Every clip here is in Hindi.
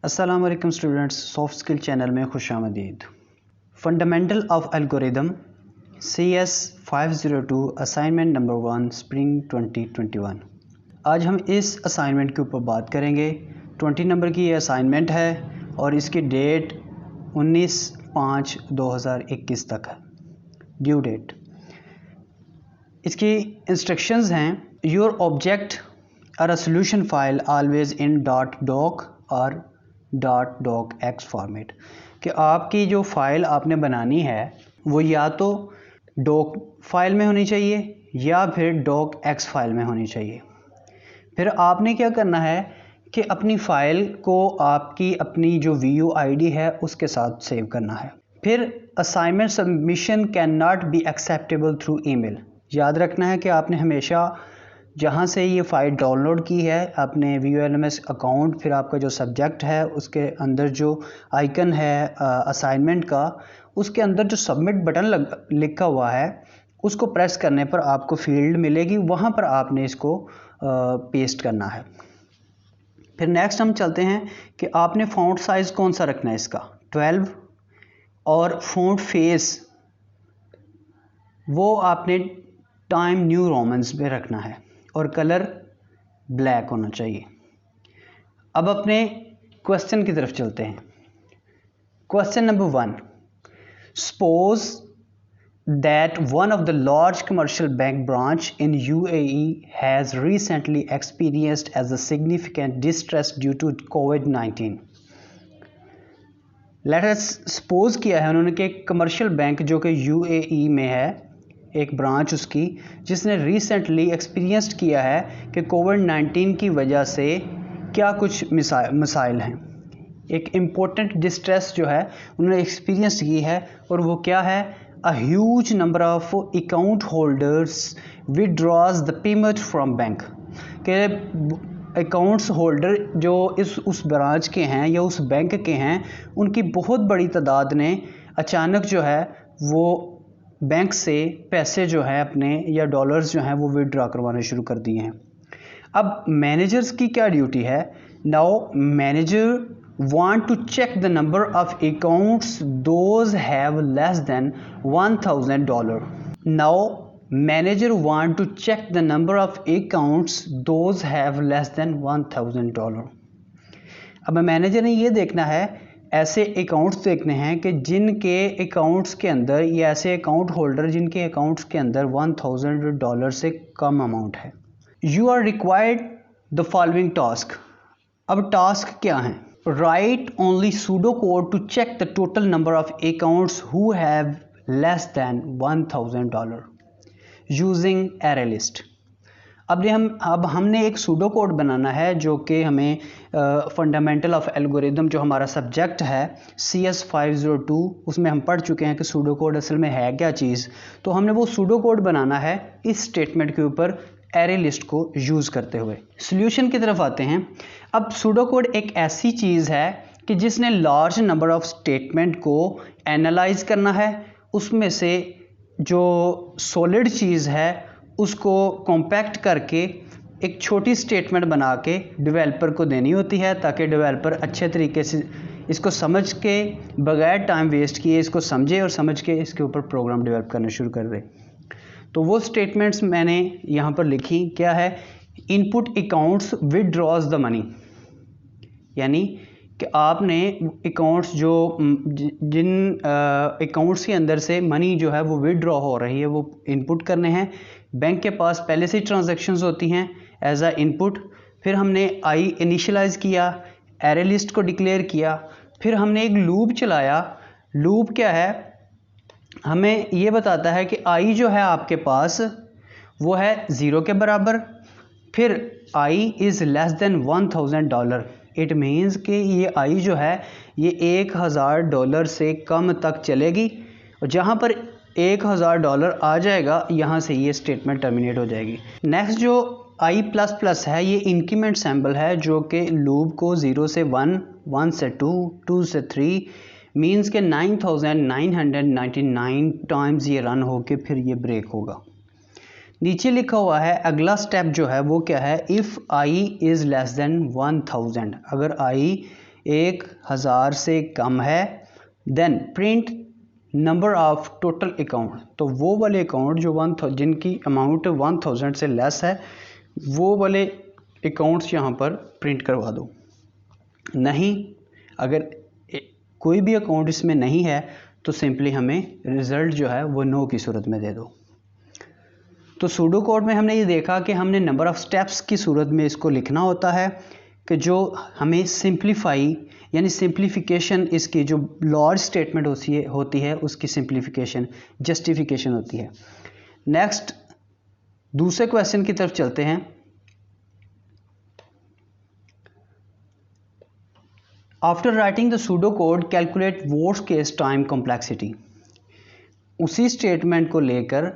अस्सलाम वालेकुम स्टूडेंट्स, सॉफ्ट स्किल चैनल में खुशामदीद। Fundamental of algorithm CS 502 assignment number 1 spring 2021। आज हम इस असाइनमेंट के ऊपर बात करेंगे। 20 नंबर की ये असाइनमेंट है और इसकी डेट 19/5/2021 तक है, ड्यू डेट। इसकी इंस्ट्रक्शंस हैं, your object are a solution file always in .doc और .docx फॉर्मेट, कि आपकी जो फ़ाइल आपने बनानी है वो या तो डॉक फाइल में होनी चाहिए या फिर .docx फाइल में होनी चाहिए। फिर आपने क्या करना है कि अपनी फ़ाइल को आपकी अपनी जो VUID है उसके साथ सेव करना है। फिर assignment submission can not be acceptable through email. याद रखना है कि आपने हमेशा जहाँ से ये फ़ाइल डाउनलोड की है अपने VULMS अकाउंट, फिर आपका जो सब्जेक्ट है उसके अंदर जो आइकन है असाइनमेंट का, उसके अंदर जो सबमिट बटन लिखा हुआ है उसको प्रेस करने पर आपको फील्ड मिलेगी, वहाँ पर आपने इसको पेस्ट करना है। फिर नेक्स्ट हम चलते हैं कि आपने फ़ॉन्ट साइज़ कौन सा रखना है, इसका 12, और फ़ॉन्ट फेस वो आपने टाइम न्यू रोमन्स में रखना है और कलर ब्लैक होना चाहिए। अब अपने क्वेश्चन की तरफ चलते हैं। Question number 1, suppose that one of the large commercial bank branch in UAE has recently experienced as a significant distress due to COVID-19। Let us suppose किया है उन्होंने कि एक कमर्शियल बैंक जो कि UAE में है, एक ब्रांच उसकी, जिसने रिसेंटली एक्सपीरियंस किया है कि COVID-19 की वजह से क्या कुछ मसाइल हैं। एक इम्पोर्टेंट डिस्ट्रेस जो है उन्होंने एक्सपीरियंस की है, और वो क्या है, a huge number of account holders withdraws the payment from bank. के अकाउंट्स होल्डर जो उस ब्रांच के हैं या उस बैंक के हैं, उनकी बहुत बड़ी तादाद ने अचानक जो है वो बैंक से पैसे जो है अपने या डॉलर्स जो हैं वो विड्रॉ करवाने शुरू कर दिए हैं। अब मैनेजर्स की क्या ड्यूटी है? Now manager want to check the number of accounts those have less than $1,000। Now manager want to check the number of accounts those have less than $1,000। अब मैनेजर ने ये देखना है, ऐसे अकाउंट्स देखने हैं कि जिनके अकाउंट्स के अंदर या ऐसे अकाउंट होल्डर जिनके अकाउंट्स के अंदर $1,000 से कम अमाउंट है। You are required the following task. अब टास्क क्या हैं? Write only pseudo code to check the total number of accounts who have less than $1,000 using array list. अब हमने एक सूडो कोड बनाना है जो कि हमें फंडामेंटल ऑफ एल्गोरिदम जो हमारा सब्जेक्ट है CS 502, उसमें हम पढ़ चुके हैं कि सूडो कोड असल में है क्या चीज़। तो हमने वो सूडो कोड बनाना है इस स्टेटमेंट के ऊपर एरे लिस्ट को यूज़ करते हुए। सॉल्यूशन की तरफ आते हैं। अब सूडो कोड एक ऐसी चीज़ है कि जिसने लार्ज नंबर ऑफ स्टेटमेंट को एनालाइज करना है, उसमें से जो सॉलिड चीज़ है उसको कॉम्पैक्ट करके एक छोटी स्टेटमेंट बना के डेवलपर को देनी होती है, ताकि डेवलपर अच्छे तरीके से इसको समझ के बगैर टाइम वेस्ट किए इसको समझे और समझ के इसके ऊपर प्रोग्राम डेवलप करना शुरू कर दे। तो वो स्टेटमेंट्स मैंने यहाँ पर लिखी। क्या है? Input accounts withdraws the money, यानी कि आपने अकाउंट्स जो जिन अकाउंट्स के अंदर से मनी जो है वो विदड्रॉ हो रही है वो इनपुट करने हैं। बैंक के पास पहले से ही ट्रांजैक्शंस होती हैं एज अ इनपुट। फिर हमने आई इनिशियलाइज किया, एरे लिस्ट को डिक्लेयर किया, फिर हमने एक लूप चलाया। लूप क्या है? हमें ये बताता है कि आई जो है आपके पास वो है 0 के बराबर, फिर I is less than $1,000। It means कि ये आई जो है ये $1,000 से कम तक चलेगी, और जहाँ पर $1,000 आ जाएगा यहाँ से ये स्टेटमेंट टर्मिनेट हो जाएगी। नेक्स्ट जो I++ है ये इंक्रीमेंट सैम्बल है जो कि लूप को 0 से 1, 1 से 2, 2 से 3 मीन्स के 9,999 टाइम्स ये रन होके फिर ये ब्रेक होगा। नीचे लिखा हुआ है अगला स्टेप जो है वो क्या है? If I is less than 1000, अगर I 1000 से कम है, then print number of total account, तो वो वाले अकाउंट जो जिनकी अमाउंट 1000 से लेस है वो वाले अकाउंट्स यहाँ पर प्रिंट करवा दो। नहीं, अगर कोई भी अकाउंट इसमें नहीं है तो सिंपली हमें रिज़ल्ट जो है वो नो की सूरत में दे दो। तो सूडो कोड में हमने ये देखा कि हमने नंबर ऑफ़ स्टेप्स की सूरत में इसको लिखना होता है कि जो हमें सिंप्लीफाई यानी सिंप्लीफिकेशन, इसकी जो लार्ज स्टेटमेंट होती है उसकी सिंप्लीफिकेशन, जस्टिफिकेशन होती है। नेक्स्ट दूसरे क्वेश्चन की तरफ चलते हैं। After writing the pseudo code calculate worst case time complexity. उसी स्टेटमेंट को लेकर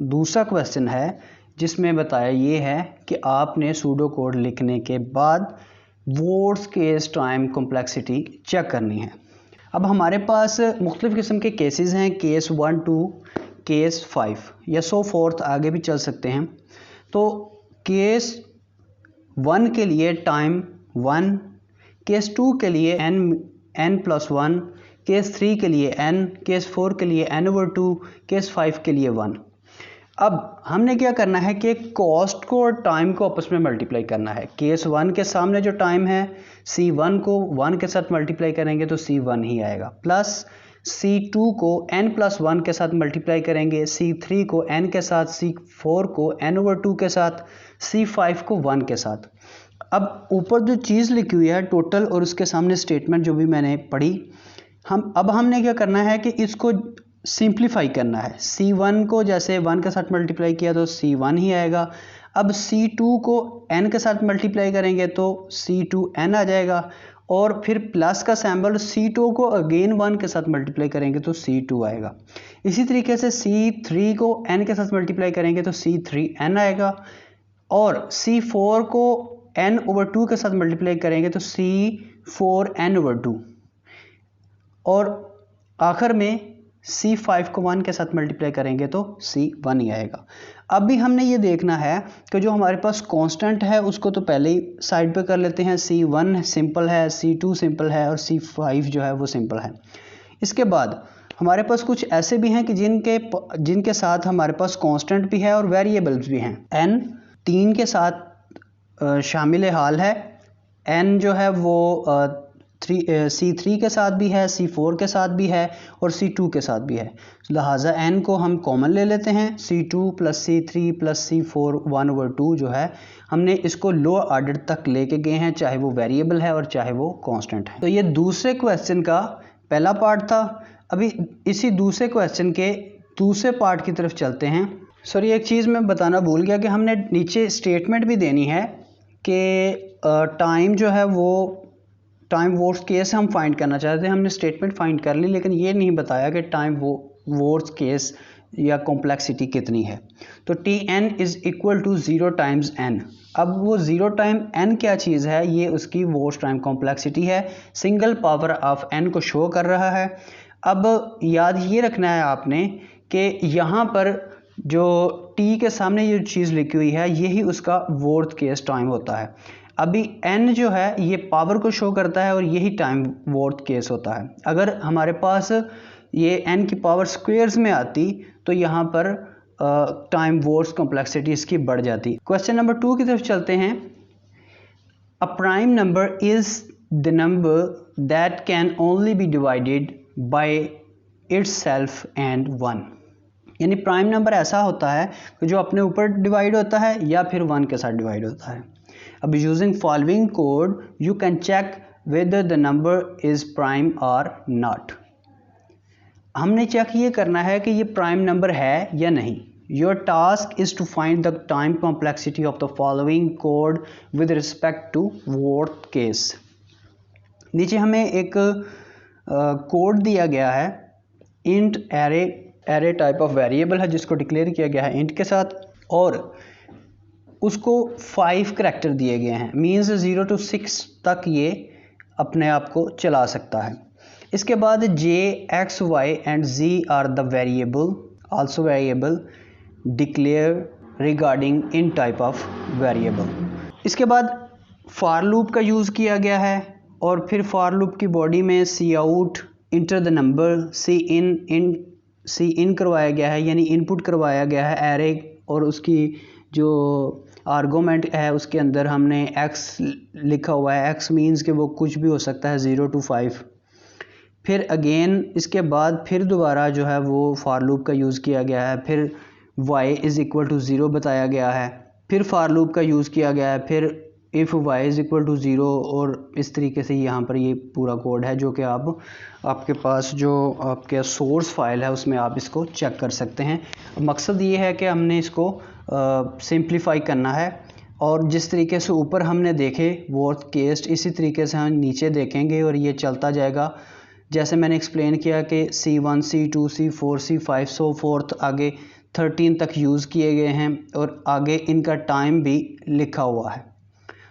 दूसरा क्वेश्चन है जिसमें बताया ये है कि आपने सूडो कोड लिखने के बाद worst case time complexity check करनी है। अब हमारे पास मुख्तलिफ़ किस्म के केसेस हैं, केस 1 2 केस 5 या सो फोर्थ आगे भी चल सकते हैं। तो केस 1 के लिए टाइम 1, केस 2 के लिए n+1, केस 3 के लिए n, केस 4 के लिए n/2, केस 5 के लिए 1। अब हमने क्या करना है कि कॉस्ट को और टाइम को आपस में मल्टीप्लाई करना है। केस 1 के सामने जो टाइम है C1 को 1 के साथ मल्टीप्लाई करेंगे तो C1 ही आएगा, प्लस C2 को n+1 के साथ मल्टीप्लाई करेंगे, C3 को n के साथ, C4 को n/2 के साथ, C5 को 1 के साथ। अब ऊपर जो चीज़ लिखी हुई है टोटल और उसके सामने स्टेटमेंट जो भी मैंने पढ़ी, हमने क्या करना है कि इसको सिंप्लीफाई करना है। C1 को जैसे 1 के साथ मल्टीप्लाई किया तो C1 ही आएगा। अब C2 को n के साथ मल्टीप्लाई करेंगे तो C2n आ जाएगा, और फिर प्लस का सिंबल C2 को अगेन 1 के साथ मल्टीप्लाई करेंगे तो C2 आएगा। इसी तरीके से C3 को n के साथ मल्टीप्लाई करेंगे तो C3n आएगा, और C4 को n/2 के साथ मल्टीप्लाई करेंगे तो C4n/2, और आखिर में C5 को 1 के साथ मल्टीप्लाई करेंगे तो C1 ही आएगा। अब भी हमने ये देखना है कि जो हमारे पास कांस्टेंट है उसको तो पहले ही साइड पे कर लेते हैं। C1 सिंपल है, C2 सिंपल है और C5 जो है वो सिंपल है। इसके बाद हमारे पास कुछ ऐसे भी हैं कि जिनके साथ हमारे पास कांस्टेंट भी है और वेरिएबल्स भी हैं। n 3 के साथ शामिल हाल है, n जो है वो C3 के साथ भी है, C4 के साथ भी है और C2 के साथ भी है। लिहाजा n को हम कॉमन ले लेते हैं। C2 + C3 + C4 1/2 जो है हमने इसको लो ऑर्डर तक लेके गए हैं, चाहे वो वेरिएबल है और चाहे वो कांस्टेंट है। तो ये दूसरे क्वेश्चन का पहला पार्ट था। अभी इसी दूसरे क्वेश्चन के दूसरे पार्ट की तरफ चलते हैं। सॉरी, एक चीज़ मैं बताना भूल गया कि हमने नीचे स्टेटमेंट भी देनी है कि टाइम जो है वो टाइम वर्स्ट केस हम फाइंड करना चाहते हैं। हमने स्टेटमेंट फाइंड कर ली, लेकिन ये नहीं बताया कि टाइम वर्स्ट केस या कॉम्प्लेक्सिटी कितनी है। तो Tn = 0 टाइम्स n। अब वो 0 टाइम n क्या चीज़ है, ये उसकी वर्स्ट टाइम कॉम्प्लेक्सिटी है, सिंगल पावर ऑफ n को शो कर रहा है। अब याद ये रखना है आपने कि यहाँ पर जो t के सामने ये चीज़ लिखी हुई है यही उसका वर्स्ट केस टाइम होता है। अभी n जो है ये पावर को शो करता है और यही टाइम वर्स्ट केस होता है। अगर हमारे पास ये n की पावर स्क्वेयर्स में आती तो यहाँ पर टाइम वर्स्ट कॉम्प्लेक्सिटी इसकी बढ़ जाती। क्वेश्चन नंबर 2 की तरफ चलते हैं। A prime number is the number that can only be divided by itself and 1। यानी प्राइम नंबर ऐसा होता है कि जो अपने ऊपर डिवाइड होता है या फिर 1 के साथ डिवाइड होता है। अब using following code you can check whether the number is prime और नॉट। हमने चेक ये करना है कि ये प्राइम नंबर है या नहीं। Your task is to find the time complexity of the following code with respect to worst case. नीचे हमें एक कोड दिया गया है, int array type of variable है जिसको डिक्लेयर किया गया है इंट के साथ, और उसको 5 करैक्टर दिए गए हैं। मीन्स 0 to 6 तक ये अपने आप को चला सकता है। इसके बाद j, x, y and z are the variable also variable declare regarding in type of variable. इसके बाद फॉर लूप का यूज़ किया गया है और फिर फॉर लूप की बॉडी में cout enter the number cin करवाया गया है, यानी इनपुट करवाया गया है एरे, और उसकी जो आर्गूमेंट है उसके अंदर हमने एक्स लिखा हुआ है। एक्स मीन्स कि वो कुछ भी हो सकता है 0 to 5। फिर अगेन इसके बाद फिर दोबारा जो है वो फॉर लूप का यूज़ किया गया है। फिर y इज़ इक्वल टू 0 बताया गया है, फिर फॉर लूप का यूज़ किया गया है, फिर if y is equal to 0, और इस तरीके से यहाँ पर ये पूरा कोड है जो कि आपके पास जो आपके सोर्स फाइल है उसमें आप इसको चेक कर सकते हैं। मकसद ये है कि हमने इसको सिंप्लीफाई करना है, और जिस तरीके से ऊपर हमने देखे वर्स्ट केस, इसी तरीके से हम नीचे देखेंगे और ये चलता जाएगा। जैसे मैंने एक्सप्लेन किया कि C1 C2 C4 C5 सो फोर्थ आगे 13 तक यूज़ किए गए हैं, और आगे इनका टाइम भी लिखा हुआ है।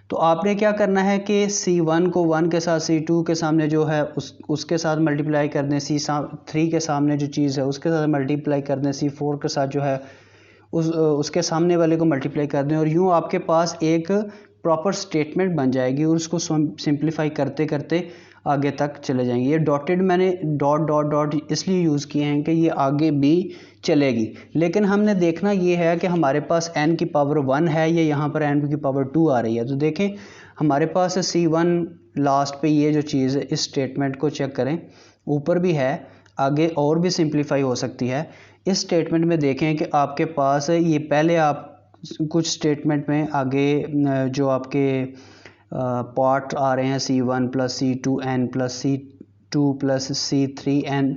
तो आपने क्या करना है कि C1 को 1 के साथ, C2 के सामने जो है उसके साथ मल्टीप्लाई कर दें, C3 के सामने जो चीज़ है उसके साथ मल्टीप्लाई कर दें, C4 के साथ जो है उसके सामने वाले को मल्टीप्लाई कर दें, और यूँ आपके पास एक प्रॉपर स्टेटमेंट बन जाएगी, और उसको सिंप्लीफाई करते करते आगे तक चले जाएंगे। ये डॉटेड मैंने डॉट डॉट डॉट इसलिए यूज़ किए हैं कि ये आगे भी चलेगी, लेकिन हमने देखना ये है कि हमारे पास n की पावर 1 है या यहाँ पर n की पावर 2 आ रही है। तो देखें हमारे पास C1 लास्ट पे ये जो चीज़ है, इस स्टेटमेंट को चेक करें, ऊपर भी है, आगे और भी सिंप्लीफाई हो सकती है। इस स्टेटमेंट में देखें कि आपके पास ये पहले आप कुछ स्टेटमेंट में आगे जो आपके पार्ट आ रहे हैं C1 plus C2n plus C2 plus C3n,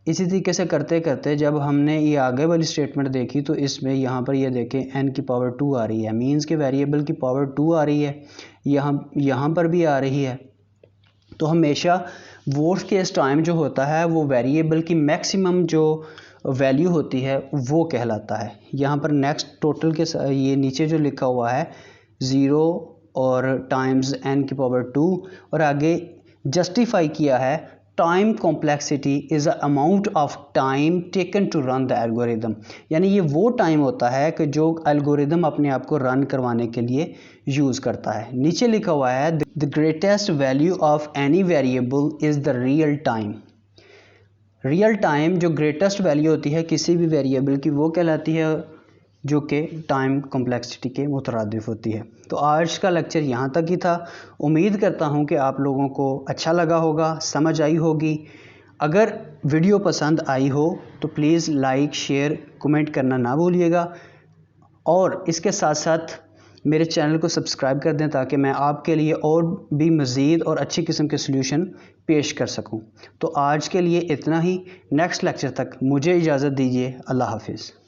इसी तरीके से करते करते जब हमने ये आगे वाली स्टेटमेंट देखी तो इसमें यहाँ पर ये देखें n की पावर 2 आ रही है, मीन्स के वेरिएबल की पावर 2 आ रही है, यहाँ पर भी आ रही है। तो हमेशा वर्स्ट केस टाइम जो होता है वो वेरिएबल की मैक्सिमम जो वैल्यू होती है वो कहलाता है। यहाँ पर नेक्स्ट टोटल के ये नीचे जो लिखा हुआ है 0 और टाइम्स n की पावर 2, और आगे जस्टिफाई किया है time complexity is a amount of time taken to run the algorithm, यानी ये वो टाइम होता है कि जो एल्गोरिदम अपने आप को रन करवाने के लिए यूज़ करता है। नीचे लिखा हुआ है the greatest value of any variable is the real time. Real time जो ग्रेटेस्ट वैल्यू होती है किसी भी वेरिएबल की वो कहलाती है जो कि टाइम कॉम्प्लेक्सिटी के मुतरादिफ होती है। तो आज का लेक्चर यहाँ तक ही था। उम्मीद करता हूँ कि आप लोगों को अच्छा लगा होगा, समझ आई होगी। अगर वीडियो पसंद आई हो तो प्लीज़ लाइक शेयर कमेंट करना ना भूलिएगा, और इसके साथ साथ मेरे चैनल को सब्सक्राइब कर दें ताकि मैं आपके लिए और भी मज़ीद और अच्छी किस्म के सलूशन पेश कर सकूं। तो आज के लिए इतना ही। नेक्स्ट लेक्चर तक मुझे इजाज़त दीजिए। अल्लाह हाफिज़।